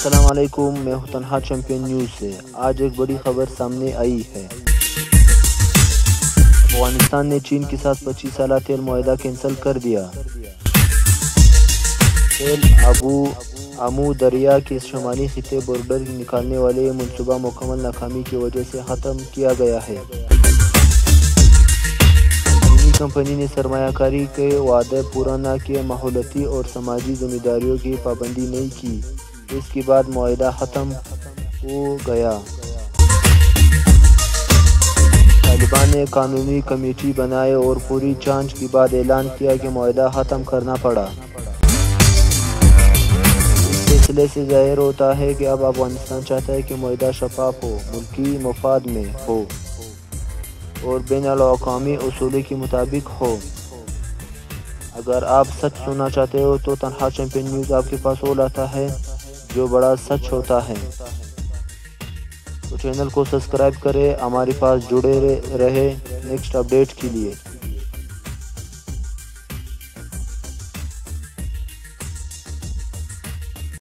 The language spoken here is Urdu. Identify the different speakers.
Speaker 1: السلام علیکم، میں ہوں تنہا چیمپئن نیوز سے۔ آج ایک بڑی خبر سامنے آئی ہے۔ افغانستان نے چین کے ساتھ 25 سالہ تیل معاہدہ کینسل کر دیا۔ تیل آمو دریا کے شمالی خطے بورڈر نکالنے والے منصوبہ مکمل ناکامی کی وجہ سے ختم کیا گیا ہے۔ چینی کمپنی نے سرمایہ کاری کے وعدے پورا نہ کیے، ماحولیاتی اور سماجی ذمہ داریوں کی پابندی نہیں کی، جس کے بعد معاہدہ ختم ہو گیا۔ طالبان نے قانونی کمیٹی بنائی اور پوری جانچ کے بعد اعلان کیا کہ معاہدہ ختم کرنا پڑا۔ اس فیصلے سے ظاہر ہوتا ہے کہ اب افغانستان چاہتا ہے کہ معاہدہ شفاف ہو، ملکی مفاد میں ہو اور بین الاقوامی اصولوں کے مطابق ہو۔ اگر آپ سچ سننا چاہتے ہو تو تنہا چیمپئن نیوز آپ کے پاس وہ لاتا ہے جو بڑا سچ ہوتا ہے۔ تو چینل کو سبسکرائب کریں، ہمارے پاس جڑے رہے نیکسٹ اپڈیٹ کے لیے۔